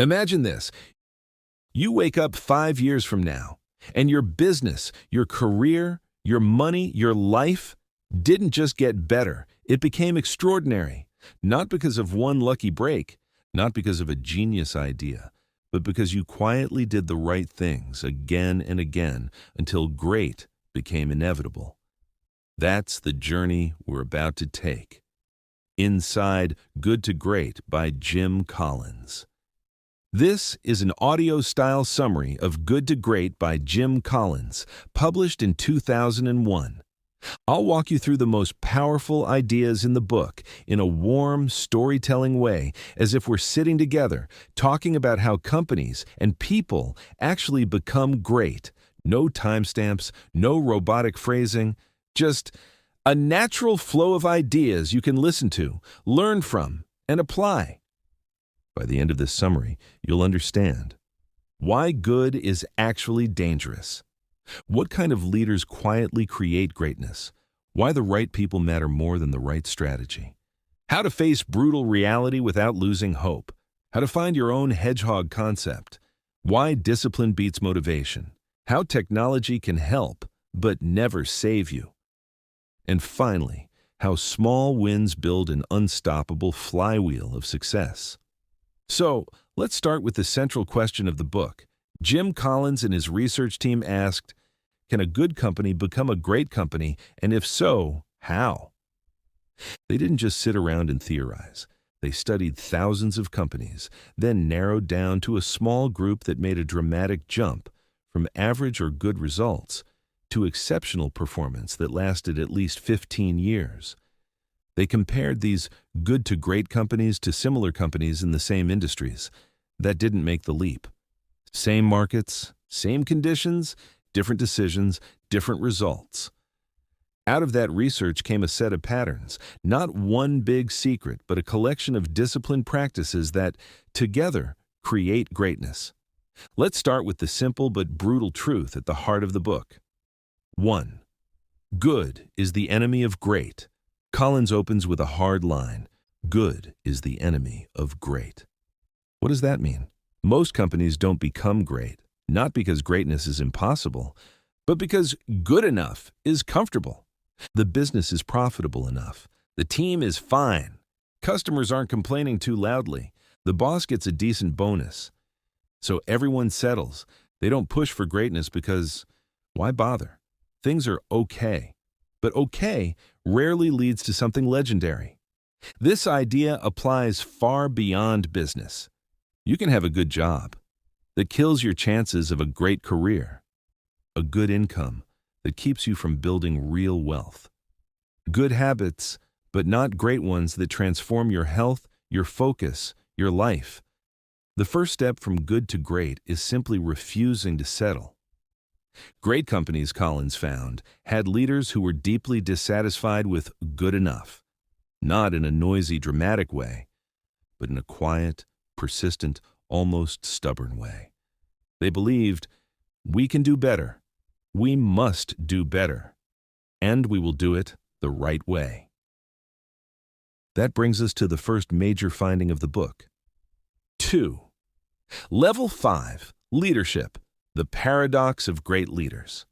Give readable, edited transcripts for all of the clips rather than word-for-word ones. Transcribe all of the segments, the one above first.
Imagine this. You wake up 5 years from now, and your business, your career, your money, your life didn't just get better. It became extraordinary. Not because of one lucky break, not because of a genius idea, but because you quietly did the right things again and again until great became inevitable. That's the journey we're about to take. Inside Good to Great by Jim Collins. This is an audio-style summary of Good to Great by Jim Collins, published in 2001. I'll walk you through the most powerful ideas in the book in a warm, storytelling way, as if we're sitting together, talking about how companies and people actually become great. No timestamps, no robotic phrasing, just a natural flow of ideas you can listen to, learn from, and apply. By the end of this summary, you'll understand why good is actually dangerous, what kind of leaders quietly create greatness, why the right people matter more than the right strategy, how to face brutal reality without losing hope, how to find your own hedgehog concept, why discipline beats motivation, how technology can help but never save you, and finally, how small wins build an unstoppable flywheel of success. So, let's start with the central question of the book. Jim Collins and his research team asked, can a good company become a great company, and if so, how? They didn't just sit around and theorize. They studied thousands of companies, then narrowed down to a small group that made a dramatic jump from average or good results to exceptional performance that lasted at least 15 years. They compared these good to great companies to similar companies in the same industries that didn't make the leap. Same markets, same conditions, different decisions, different results. Out of that research came a set of patterns, not one big secret, but a collection of disciplined practices that, together, create greatness. Let's start with the simple but brutal truth at the heart of the book. 1. Good is the enemy of great. Collins opens with a hard line. Good is the enemy of great. What does that mean? Most companies don't become great, not because greatness is impossible, but because good enough is comfortable. The business is profitable enough. The team is fine. Customers aren't complaining too loudly. The boss gets a decent bonus. So everyone settles. They don't push for greatness because, why bother? Things are okay. But okay rarely leads to something legendary. This idea applies far beyond business. You can have a good job that kills your chances of a great career, a good income that keeps you from building real wealth, good habits, but not great ones that transform your health, your focus, your life. The first step from good to great is simply refusing to settle. Great companies, Collins found, had leaders who were deeply dissatisfied with good enough, not in a noisy, dramatic way, but in a quiet, persistent, almost stubborn way. They believed, we can do better, we must do better, and we will do it the right way. That brings us to the first major finding of the book. 2. Level 5, Leadership. The paradox of great leaders.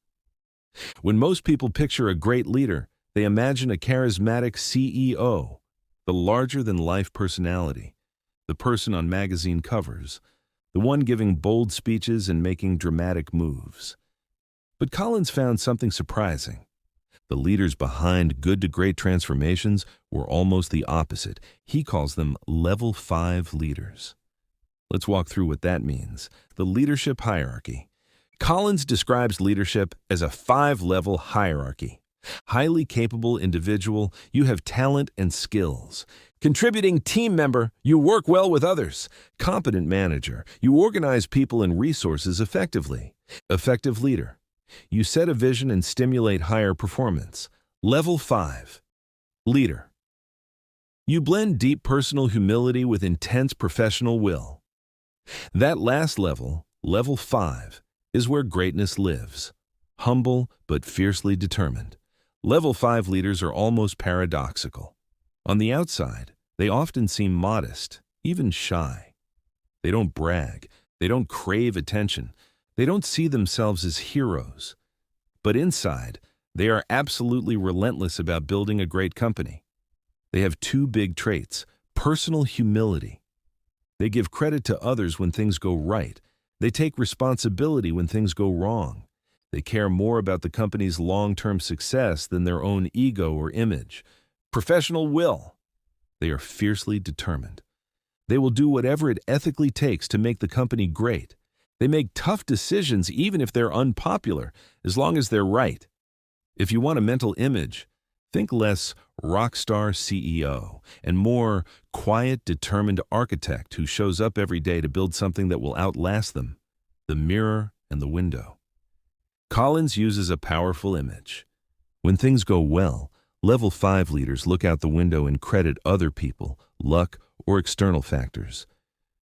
When most people picture a great leader, they imagine a charismatic CEO, the larger-than-life personality, the person on magazine covers, the one giving bold speeches and making dramatic moves. But Collins found something surprising. The leaders behind good to great transformations were almost the opposite. He calls them level 5 leaders. Let's walk through what that means. The leadership hierarchy. Collins describes leadership as a 5-level hierarchy. Highly capable individual, you have talent and skills. Contributing team member, you work well with others. Competent manager, you organize people and resources effectively. Effective leader, you set a vision and stimulate higher performance. Level 5. Leader, you blend deep personal humility with intense professional will. That last level, level 5, is where greatness lives. Humble but fiercely determined. Level 5 leaders are almost paradoxical. On the outside, they often seem modest, even shy. They don't brag. They don't crave attention. They don't see themselves as heroes. But inside, they are absolutely relentless about building a great company. They have two big traits: personal humility. They give credit to others when things go right. They take responsibility when things go wrong. They care more about the company's long-term success than their own ego or image. Professional will. They are fiercely determined. They will do whatever it ethically takes to make the company great. They make tough decisions even if they're unpopular, as long as they're right. If you want a mental image, think less rock star CEO and more quiet, determined architect who shows up every day to build something that will outlast them: the mirror and the window. Collins uses a powerful image. When things go well, level 5 leaders look out the window and credit other people, luck, or external factors.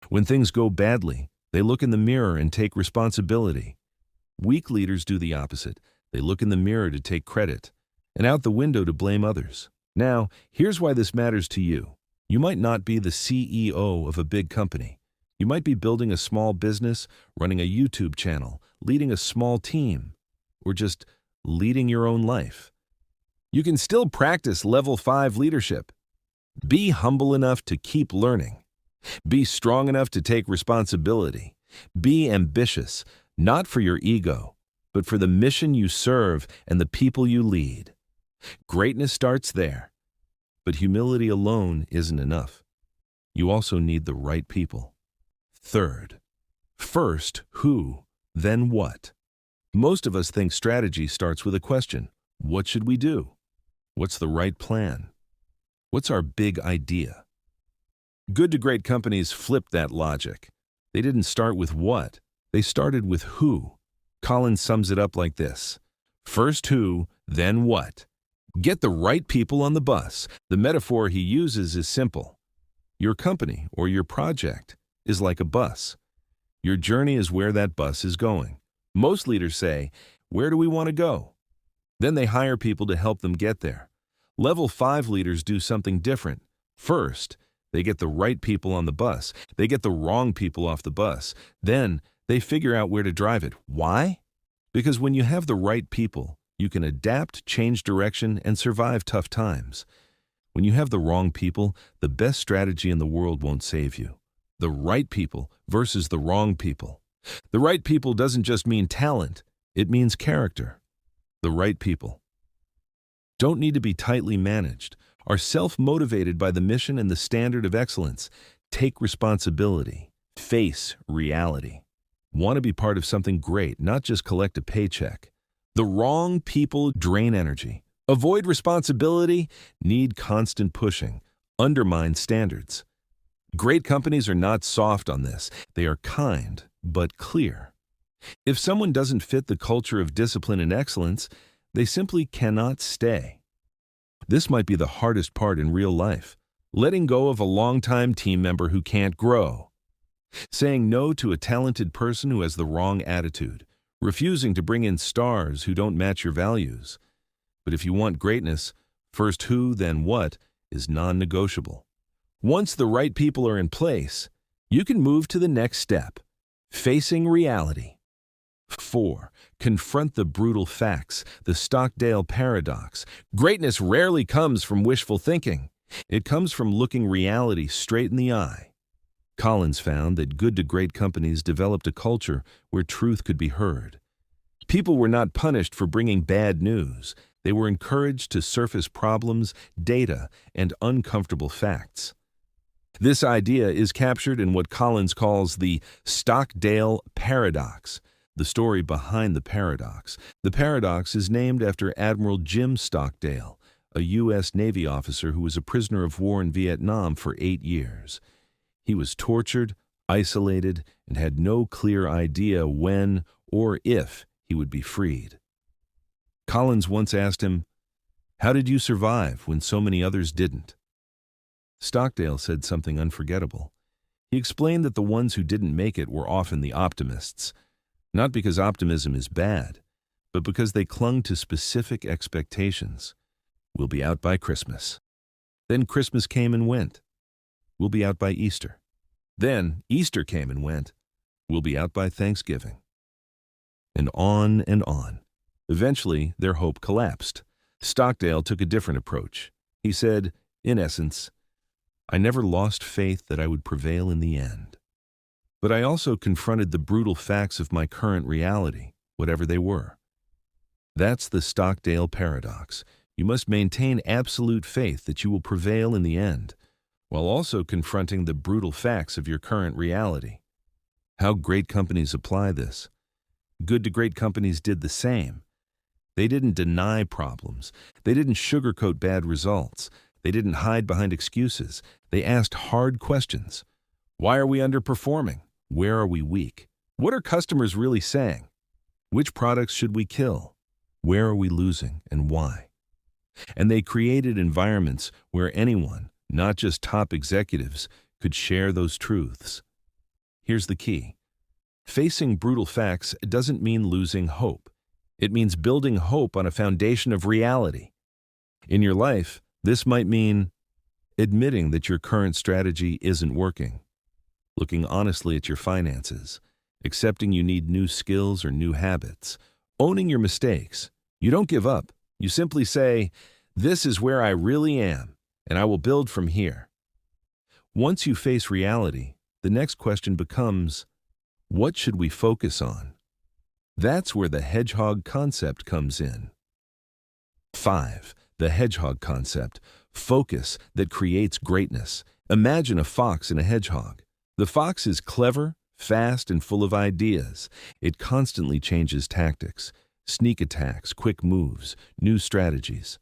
When things go badly, they look in the mirror and take responsibility. Weak leaders do the opposite. They look in the mirror to take credit, and out the window to blame others. Now, here's why this matters to you. You might not be the CEO of a big company. You might be building a small business, running a YouTube channel, leading a small team, or just leading your own life. You can still practice level 5 leadership. Be humble enough to keep learning. Be strong enough to take responsibility. Be ambitious, not for your ego, but for the mission you serve and the people you lead. Greatness starts there. But humility alone isn't enough. You also need the right people. Third, first who, then what? Most of us think strategy starts with a question: what should we do? What's the right plan? What's our big idea? Good to great companies flipped that logic. They didn't start with what, they started with who. Collins sums it up like this: first who, then what. Get the right people on the bus. The metaphor he uses is simple. Your company or your project is like a bus. Your journey is where that bus is going. Most leaders say, "Where do we want to go?" Then they hire people to help them get there. Level 5 leaders do something different. First, they get the right people on the bus. They get the wrong people off the bus. Then, they figure out where to drive it. Why? Because when you have the right people, you can adapt, change direction, and survive tough times. When you have the wrong people, the best strategy in the world won't save you. The right people versus the wrong people. The right people doesn't just mean talent, it means character. The right people don't need to be tightly managed, are self-motivated by the mission and the standard of excellence, take responsibility, face reality, want to be part of something great, not just collect a paycheck. The wrong people drain energy, avoid responsibility, need constant pushing, undermine standards. Great companies are not soft on this. They are kind, but clear. If someone doesn't fit the culture of discipline and excellence, they simply cannot stay. This might be the hardest part in real life: letting go of a longtime team member who can't grow, saying no to a talented person who has the wrong attitude, refusing to bring in stars who don't match your values. But if you want greatness, first who, then what is non-negotiable. Once the right people are in place, you can move to the next step: facing reality. 4. Confront the brutal facts, the Stockdale paradox. Greatness rarely comes from wishful thinking. It comes from looking reality straight in the eye. Collins found that good to great companies developed a culture where truth could be heard. People were not punished for bringing bad news. They were encouraged to surface problems, data, and uncomfortable facts. This idea is captured in what Collins calls the Stockdale paradox. The story behind the paradox. The paradox is named after Admiral Jim Stockdale, a U.S. Navy officer who was a prisoner of war in Vietnam for 8 years. He was tortured, isolated, and had no clear idea when or if he would be freed. Collins once asked him, "How did you survive when so many others didn't?" Stockdale said something unforgettable. He explained that the ones who didn't make it were often the optimists. Not because optimism is bad, but because they clung to specific expectations. We'll be out by Christmas. Then Christmas came and went. We'll be out by Easter. Then Easter came and went. We'll be out by Thanksgiving. And on and on. Eventually, their hope collapsed. Stockdale took a different approach. He said, in essence, I never lost faith that I would prevail in the end. But I also confronted the brutal facts of my current reality, whatever they were. That's the Stockdale paradox. You must maintain absolute faith that you will prevail in the end, while also confronting the brutal facts of your current reality. How great companies apply this. Good to great companies did the same. They didn't deny problems. They didn't sugarcoat bad results. They didn't hide behind excuses. They asked hard questions. Why are we underperforming? Where are we weak? What are customers really saying? Which products should we kill? Where are we losing and why? And they created environments where anyone, not just top executives, could share those truths. Here's the key. Facing brutal facts doesn't mean losing hope. It means building hope on a foundation of reality. In your life, this might mean admitting that your current strategy isn't working, looking honestly at your finances, accepting you need new skills or new habits, owning your mistakes. You don't give up. You simply say, this is where I really am, and I will build from here. Once you face reality, the next question becomes, what should we focus on? That's where the Hedgehog Concept comes in. 5. The Hedgehog Concept. Focus that creates greatness. Imagine a fox and a hedgehog. The fox is clever, fast, and full of ideas. It constantly changes tactics, sneak attacks, quick moves, new strategies.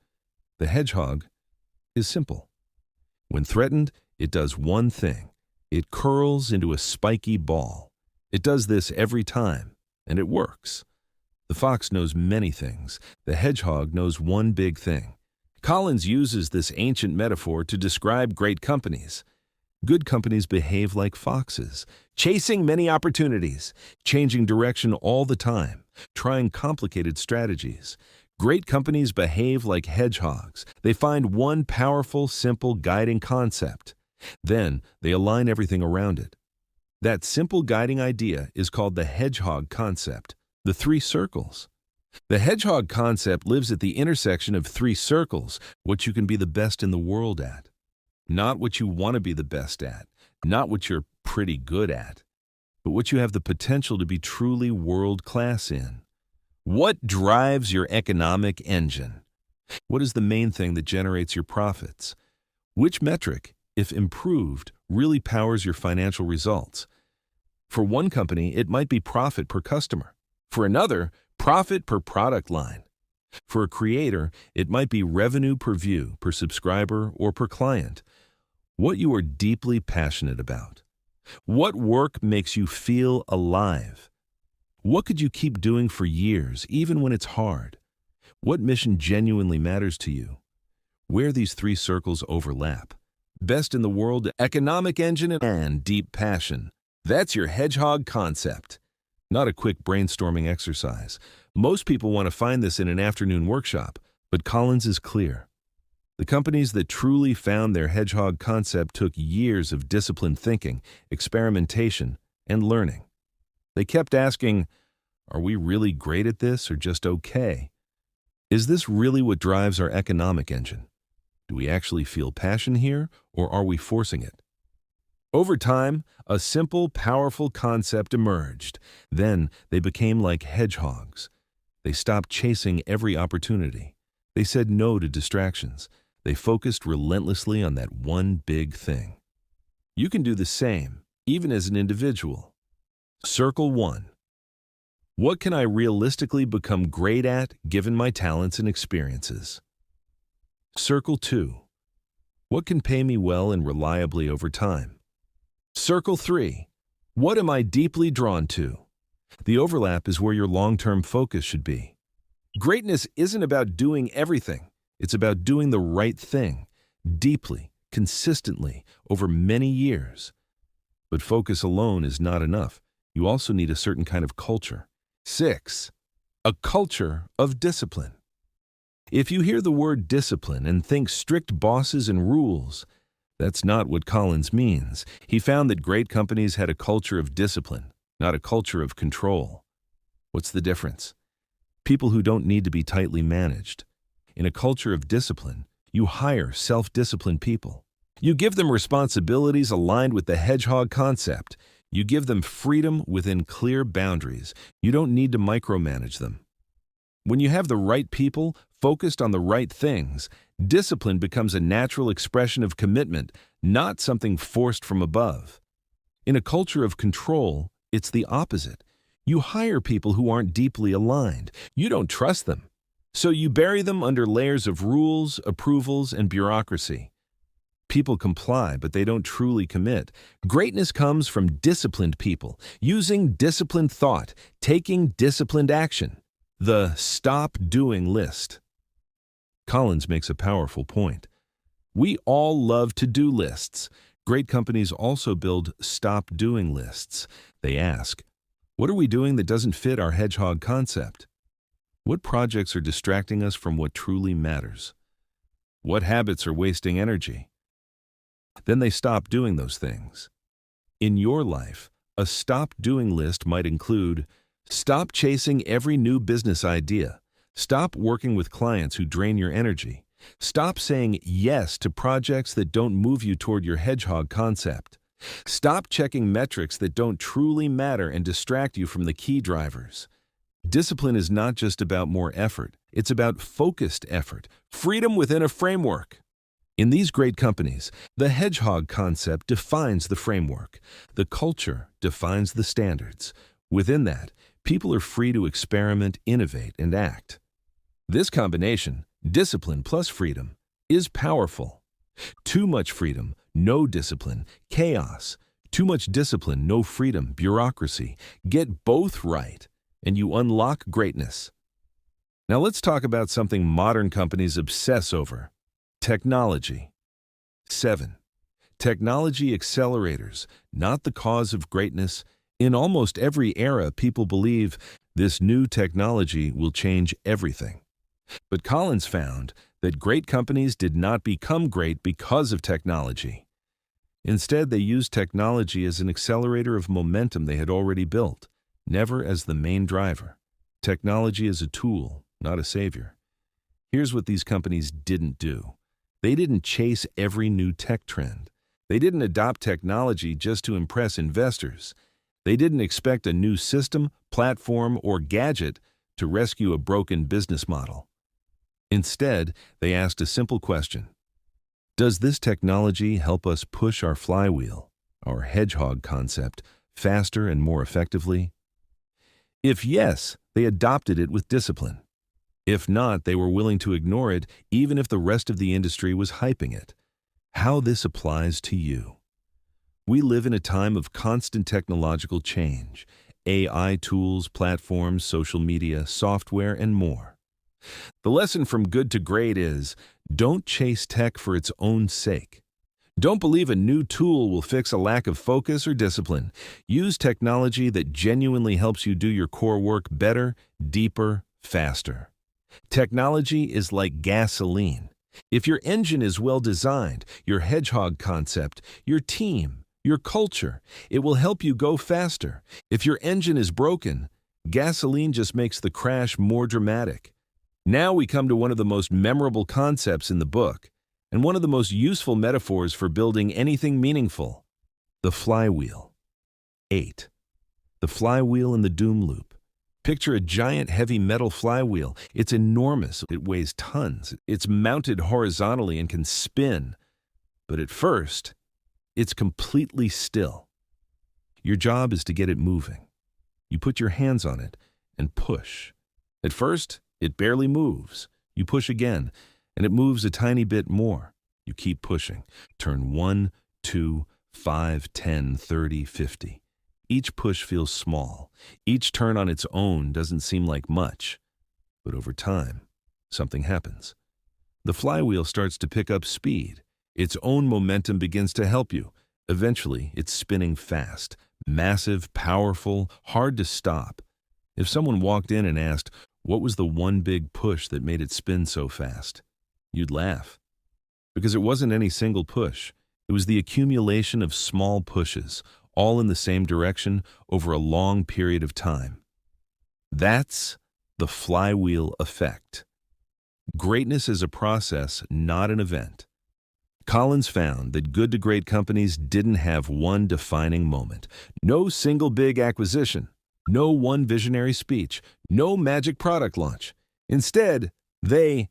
The hedgehog is simple. When threatened, it does one thing. It curls into a spiky ball. It does this every time. And it works. The fox knows many things. The hedgehog knows one big thing. Collins uses this ancient metaphor to describe great companies. Good companies behave like foxes, chasing many opportunities, changing direction all the time, trying complicated strategies. Great companies behave like hedgehogs. They find one powerful, simple, guiding concept. Then they align everything around it. That simple guiding idea is called the Hedgehog Concept, the 3 circles. The Hedgehog Concept lives at the intersection of 3 circles, what you can be the best in the world at. Not what you want to be the best at, not what you're pretty good at, but what you have the potential to be truly world-class in. What drives your economic engine? What is the main thing that generates your profits? Which metric, if improved, really powers your financial results? For one company, it might be profit per customer. For another, profit per product line. For a creator, it might be revenue per view, per subscriber, or per client. What you are deeply passionate about. What work makes you feel alive? What could you keep doing for years, even when it's hard? What mission genuinely matters to you? Where these 3 circles overlap. Best in the world, economic engine, and deep passion. That's your Hedgehog Concept. Not a quick brainstorming exercise. Most people want to find this in an afternoon workshop, but Collins is clear. The companies that truly found their Hedgehog Concept took years of disciplined thinking, experimentation, and learning. They kept asking, are we really great at this or just okay? Is this really what drives our economic engine? Do we actually feel passion here, or are we forcing it? Over time, a simple, powerful concept emerged. Then they became like hedgehogs. They stopped chasing every opportunity. They said no to distractions. They focused relentlessly on that one big thing. You can do the same, even as an individual. Circle 1. What can I realistically become great at given my talents and experiences? Circle 2. What can pay me well and reliably over time? Circle 3. What am I deeply drawn to? The overlap is where your long-term focus should be. Greatness isn't about doing everything. It's about doing the right thing, deeply, consistently, over many years. But focus alone is not enough. You also need a certain kind of culture. 6. A culture of discipline. If you hear the word discipline and think strict bosses and rules, That's not what Collins means. He found that great companies had a culture of discipline, not a culture of control. What's the difference? People who don't need to be tightly managed. In a culture of discipline, you hire self-disciplined people. You give them responsibilities aligned with the Hedgehog Concept. You give them freedom within clear boundaries. You don't need to micromanage them. When you have the right people focused on the right things, discipline becomes a natural expression of commitment, not something forced from above. In a culture of control, it's the opposite. You hire people who aren't deeply aligned. You don't trust them. So you bury them under layers of rules, approvals, and bureaucracy. People comply, but they don't truly commit. Greatness comes from disciplined people, using disciplined thought, taking disciplined action. The stop doing list. Collins makes a powerful point. We all love to-do lists. Great companies also build stop doing lists. They ask, what are we doing that doesn't fit our hedgehog concept? What projects are distracting us from what truly matters? What habits are wasting energy? Then they stop doing those things. In your life, a stop doing list might include: stop chasing every new business idea. Stop working with clients who drain your energy. Stop saying yes to projects that don't move you toward your hedgehog concept. Stop checking metrics that don't truly matter and distract you from the key drivers. Discipline is not just about more effort. It's about focused effort, freedom within a framework. In these great companies, the hedgehog concept defines the framework. The culture defines the standards. Within that, people are free to experiment, innovate, and act. This combination, discipline plus freedom, is powerful. Too much freedom, no discipline, chaos. Too much discipline, no freedom, bureaucracy. Get both right, and you unlock greatness. Now let's talk about something modern companies obsess over: technology. 7. Technology accelerators, not the cause of greatness. In almost every era, people believe this new technology will change everything. But Collins found that great companies did not become great because of technology. Instead, they used technology as an accelerator of momentum they had already built, never as the main driver. Technology is a tool, not a savior. Here's what these companies didn't do. They didn't chase every new tech trend. They didn't adopt technology just to impress investors. They didn't expect a new system, platform, or gadget to rescue a broken business model. Instead, they asked a simple question: does this technology help us push our flywheel, our hedgehog concept, faster and more effectively? If yes, they adopted it with discipline. If not, they were willing to ignore it, even if the rest of the industry was hyping it. How this applies to you. We live in a time of constant technological change: AI tools, platforms, social media, software, and more. The lesson from good to great is: don't chase tech for its own sake. Don't believe a new tool will fix a lack of focus or discipline. Use technology that genuinely helps you do your core work better, deeper, faster. Technology is like gasoline. If your engine is well designed, your hedgehog concept, your team, your culture, it will help you go faster. If your engine is broken, gasoline just makes the crash more dramatic. Now we come to one of the most memorable concepts in the book, and one of the most useful metaphors for building anything meaningful: the flywheel. 8. The flywheel and the doom loop. Picture a giant heavy metal flywheel. It's enormous. It weighs tons. It's mounted horizontally and can spin. But at first, it's completely still. Your job is to get it moving. You put your hands on it and push. At first, it barely moves. You push again, and it moves a tiny bit more. You keep pushing. Turn 1, 2, 5, 10, 30, 50. Each push feels small. Each turn on its own doesn't seem like much. But over time, something happens. The flywheel starts to pick up speed. Its own momentum begins to help you. Eventually, it's spinning fast, massive, powerful, hard to stop. If someone walked in and asked, what was the one big push that made it spin so fast? You'd laugh. Because it wasn't any single push. It was the accumulation of small pushes, all in the same direction over a long period of time. That's the flywheel effect. Greatness is a process, not an event. Collins found that good to great companies didn't have one defining moment. No single big acquisition, no one visionary speech, no magic product launch. Instead, they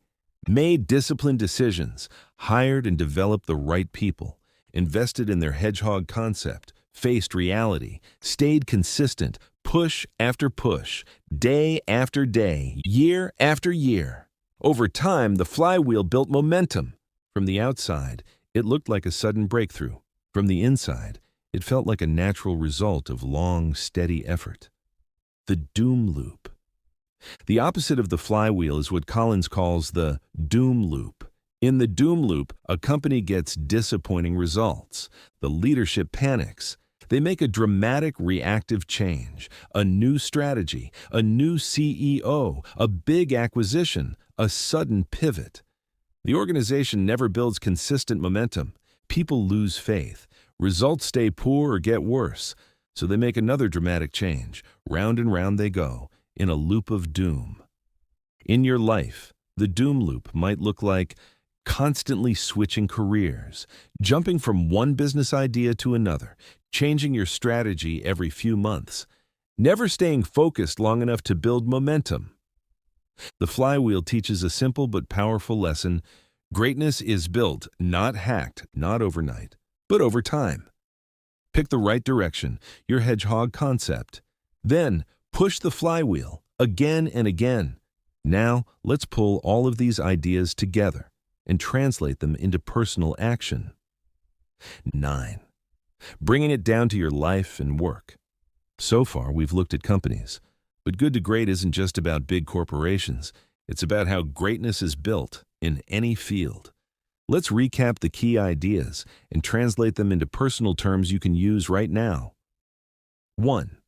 made disciplined decisions, hired and developed the right people, invested in their Hedgehog Concept, faced reality, stayed consistent, push after push, day after day, year after year. Over time, the flywheel built momentum. From the outside, it looked like a sudden breakthrough. From the inside, it felt like a natural result of long, steady effort. The doom loop. The opposite of the flywheel is what Collins calls the doom loop. In the doom loop, a company gets disappointing results. The leadership panics. They make a dramatic reactive change, a new strategy, a new CEO, a big acquisition, a sudden pivot. The organization never builds consistent momentum. People lose faith. Results stay poor or get worse. So they make another dramatic change. Round and round they go, in a loop of doom. In your life, the doom loop might look like constantly switching careers, jumping from one business idea to another, changing your strategy every few months, never staying focused long enough to build momentum. The flywheel teaches a simple but powerful lesson. Greatness is built, not hacked, not overnight, but over time. Pick the right direction, your Hedgehog Concept. Then push the flywheel again and again. Now, let's pull all of these ideas together and translate them into personal action. 9. Bringing it down to your life and work. So far, we've looked at companies. But good to great isn't just about big corporations. It's about how greatness is built in any field. Let's recap the key ideas and translate them into personal terms you can use right now. 1.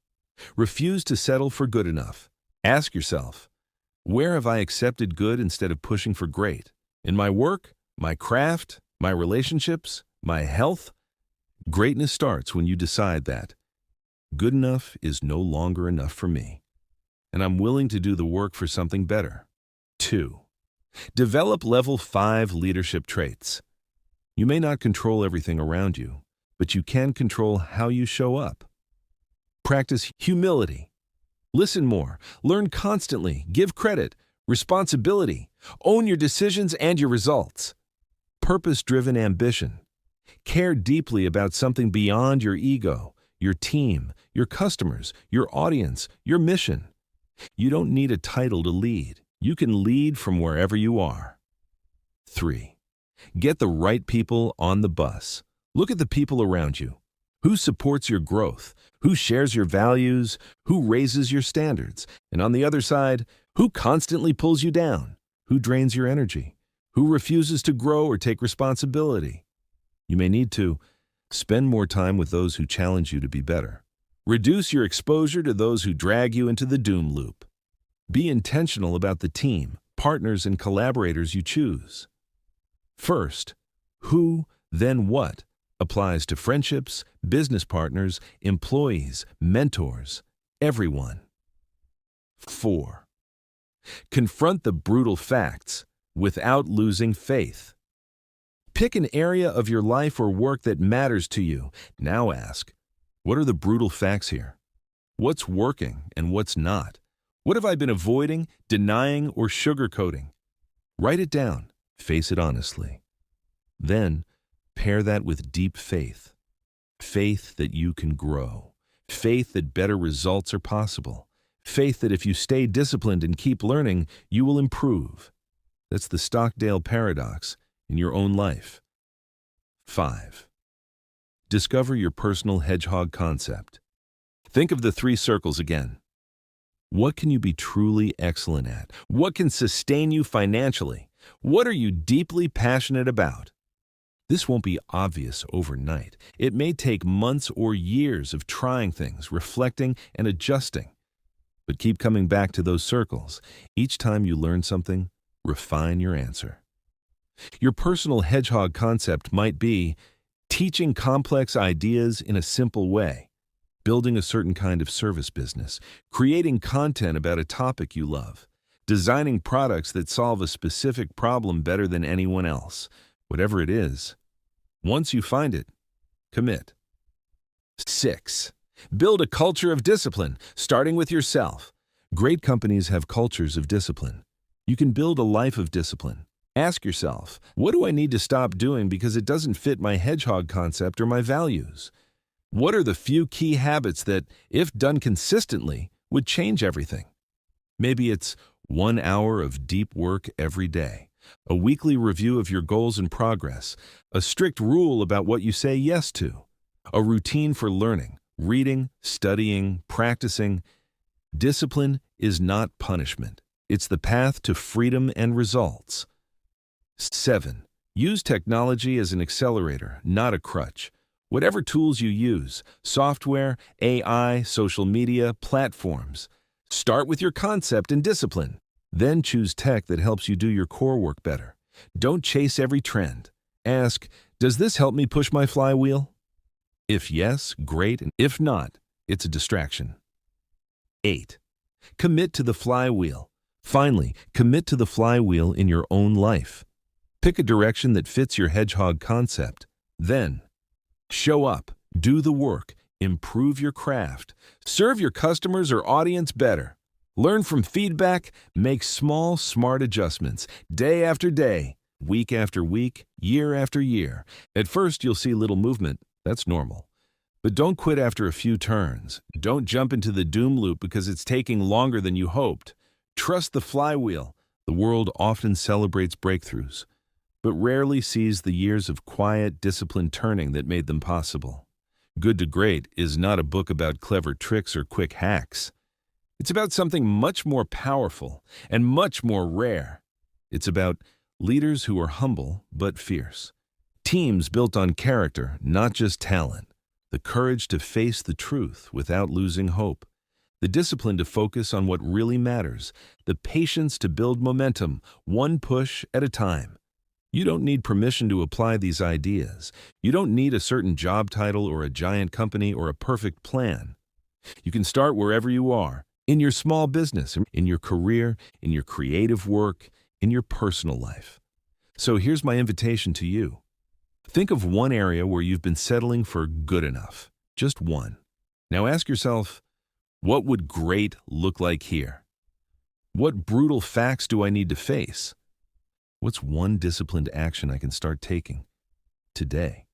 Refuse to settle for good enough. Ask yourself, where have I accepted good instead of pushing for great? In my work, my craft, my relationships, my health? Greatness starts when you decide that good enough is no longer enough for me, and I'm willing to do the work for something better. 2. Develop level 5 leadership traits. You may not control everything around you, but you can control how you show up. Practice humility. Listen more, learn constantly, give credit, responsibility, own your decisions and your results. Purpose-driven ambition. Care deeply about something beyond your ego, your team, your customers, your audience, your mission. You don't need a title to lead. You can lead from wherever you are. 3. Get the right people on the bus. Look at the people around you. Who supports your growth? Who shares your values? Who raises your standards? And on the other side, who constantly pulls you down? Who drains your energy? Who refuses to grow or take responsibility? You may need to spend more time with those who challenge you to be better. Reduce your exposure to those who drag you into the doom loop. Be intentional about the team, partners, and collaborators you choose. First, who, then what, applies to friendships, business partners, employees, mentors, everyone. 4. Confront the brutal facts without losing faith. Pick an area of your life or work that matters to you. Now ask, what are the brutal facts here? What's working and what's not? What have I been avoiding, denying, or sugarcoating? Write it down. Face it honestly. Then, pair that with deep faith. Faith that you can grow. Faith that better results are possible. Faith that if you stay disciplined and keep learning, you will improve. That's the Stockdale paradox in your own life. 5. Discover your personal Hedgehog Concept. Think of the 3 circles again. What can you be truly excellent at? What can sustain you financially? What are you deeply passionate about? This won't be obvious overnight. It may take months or years of trying things, reflecting, and adjusting. But keep coming back to those circles. Each time you learn something, refine your answer. Your personal Hedgehog Concept might be teaching complex ideas in a simple way, building a certain kind of service business, creating content about a topic you love, designing products that solve a specific problem better than anyone else. Whatever it is, once you find it, commit. 6. Build a culture of discipline, starting with yourself. Great companies have cultures of discipline. You can build a life of discipline. Ask yourself, what do I need to stop doing because it doesn't fit my hedgehog concept or my values? What are the few key habits that, if done consistently, would change everything? Maybe it's 1 hour of deep work every day, a weekly review of your goals and progress, a strict rule about what you say yes to, a routine for learning, reading, studying, practicing. Discipline is not punishment. It's the path to freedom and results. 7. Use technology as an accelerator, not a crutch. Whatever tools you use, software, AI, social media, platforms, start with your concept and discipline. Then choose tech that helps you do your core work better. Don't chase every trend. Ask, does this help me push my flywheel? If yes, great, and if not, it's a distraction. 8. Commit to the flywheel. Finally, commit to the flywheel in your own life. Pick a direction that fits your hedgehog concept. Then, show up, do the work, improve your craft, serve your customers or audience better. Learn from feedback, make small, smart adjustments, day after day, week after week, year after year. At first, you'll see little movement. That's normal. But don't quit after a few turns. Don't jump into the doom loop because it's taking longer than you hoped. Trust the flywheel. The world often celebrates breakthroughs, but rarely sees the years of quiet, disciplined turning that made them possible. Good to Great is not a book about clever tricks or quick hacks. It's about something much more powerful and much more rare. It's about leaders who are humble but fierce. Teams built on character, not just talent. The courage to face the truth without losing hope. The discipline to focus on what really matters. The patience to build momentum, one push at a time. You don't need permission to apply these ideas. You don't need a certain job title or a giant company or a perfect plan. You can start wherever you are, in your small business, in your career, in your creative work, in your personal life. So here's my invitation to you. Think of one area where you've been settling for good enough. Just one. Now ask yourself, what would great look like here? What brutal facts do I need to face? What's one disciplined action I can start taking today?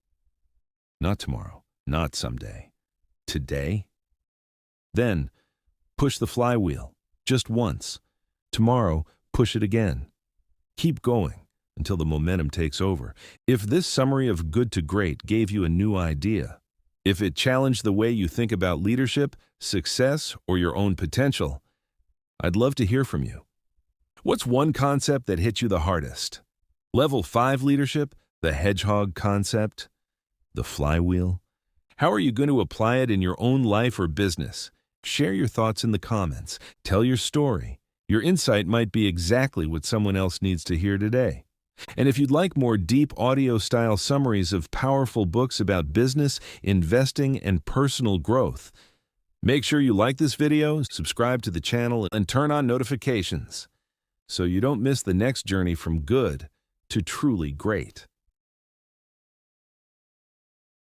Not tomorrow, not someday. Today? Then, push the flywheel, just once. Tomorrow, push it again. Keep going until the momentum takes over. If this summary of Good to Great gave you a new idea, if it challenged the way you think about leadership, success, or your own potential, I'd love to hear from you. What's one concept that hit you the hardest? Level 5 leadership, the Hedgehog Concept, the flywheel? How are you going to apply it in your own life or business? Share your thoughts in the comments. Tell your story. Your insight might be exactly what someone else needs to hear today. And if you'd like more deep audio-style summaries of powerful books about business, investing, and personal growth, make sure you like this video, subscribe to the channel, and turn on notifications so you don't miss the next journey from good to truly great.